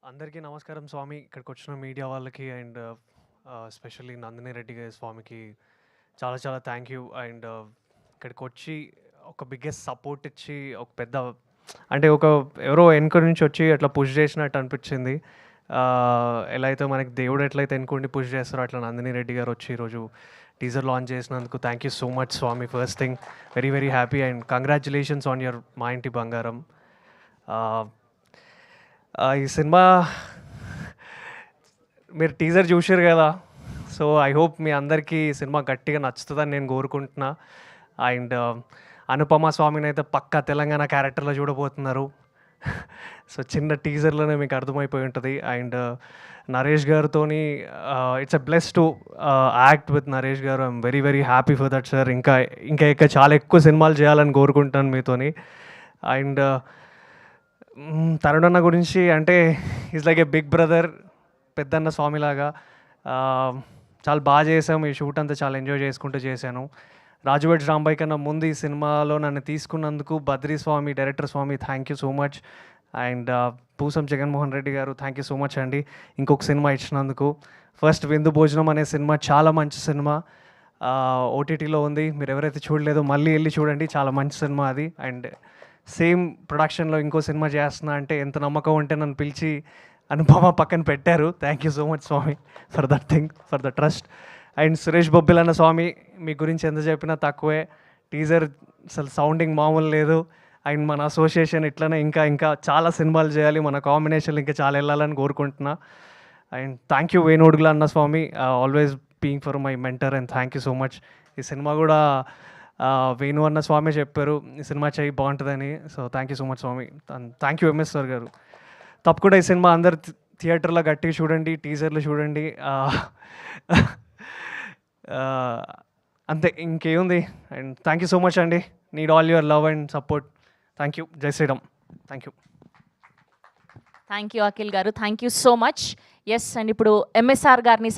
అందరికీ నమస్కారం స్వామి. ఇక్కడికి వచ్చిన మీడియా వాళ్ళకి అండ్ ఎస్పెషల్లీ నందిని రెడ్డి గారి స్వామికి చాలా చాలా థ్యాంక్ యూ. అండ్ ఇక్కడికి వచ్చి ఒక బిగ్గెస్ట్ సపోర్ట్ ఇచ్చి ఒక పెద్ద అంటే ఒక ఎవరో వెనుక నుంచి వచ్చి అట్లా పుష్ చేసినట్టు అనిపించింది. ఎలా అయితే మనకి దేవుడు ఎట్లయితే వెనుకుండి పుష్ చేస్తారో అట్లా నందిని రెడ్డి గారు వచ్చి ఈరోజు టీజర్ లాంచ్ చేసినందుకు thank you so much Swami. First thing very very happy and congratulations on your Maa Inti బంగారం. ఈ సినిమా మీరు టీజర్ చూసారు కదా, సో ఐ హోప్ మీ అందరికీ ఈ సినిమా గట్టిగా నచ్చుతుందని నేను కోరుకుంటున్నా. అండ్ అనుపమ స్వామిని అయితే పక్కా తెలంగాణ క్యారెక్టర్లో చూడబోతున్నారు. సో చిన్న టీజర్లోనే మీకు అర్థమైపోయి ఉంటుంది. అండ్ నరేష్ గారితో it's a bless to act with Naresh garu. I'm very very happy for that sir. ఇంకా ఇంకా చాలా ఎక్కువ సినిమాలు చేయాలని కోరుకుంటాను మీతోని. అండ్ తరుణన్న గురించి అంటే is like a big brother, పెద్దన్న స్వామిలాగా. చాలా బాగా చేసాము. ఈ షూట్ అంతా చాలా ఎంజాయ్ చేసుకుంటూ చేశాను. రాజువేడ్ రాంబాయ్ కన్నా ముందు ఈ సినిమాలో నన్ను తీసుకున్నందుకు Badri Swami, director Swami, thank you so much. And Poosam Jaganmohan Reddy garu thank you so much అండి ఇంకొక సినిమా ఇచ్చినందుకు. ఫస్ట్ విందు భోజనం అనే సినిమా చాలా మంచి సినిమా, ఓటీటీలో ఉంది. మీరు ఎవరైతే చూడలేదో మళ్ళీ వెళ్ళి చూడండి, చాలా మంచి సినిమా అది. అండ్ సేమ్ ప్రొడక్షన్లో ఇంకో సినిమా చేస్తున్నా అంటే ఎంత నమ్మకం ఉంటే నన్ను పిలిచి అనుపమ పక్కన పెట్టారు. Thank you so much Swami for that thing, for the trust. And Suresh Bobbili అన్న స్వామి, మీ గురించి ఎంత చెప్పినా తక్కువే. టీజర్ అసలు సౌండింగ్ మామూలు లేదు. అండ్ మన అసోసియేషన్ ఇట్లనే ఇంకా ఇంకా చాలా సినిమాలు చేయాలి, మన కాంబినేషన్లు ఇంకా చాలా వెళ్ళాలని కోరుకుంటున్నా. అండ్ థ్యాంక్ యూ వేణుడుగుల అన్న Swami, always being for my mentor. And thank you so much. ఈ సినిమా కూడా వేణు అన్న స్వామి చెప్పారు ఈ సినిమా చేయి బాగుంటుందని. So thank you so much Swami. Thank you MS sir garu. తప్పకుండా ఈ సినిమా అందరు థియేటర్లో గట్టిగా చూడండి, టీజర్లు చూడండి. అంతే, ఇంకేముంది. And thank you so much అండి. Need all your love and support. Thank you. జై Shriram. Thank you. Thank you Akhil garu, thank you so much. Yes and ఇప్పుడు ఎంఎస్ఆర్ గారిని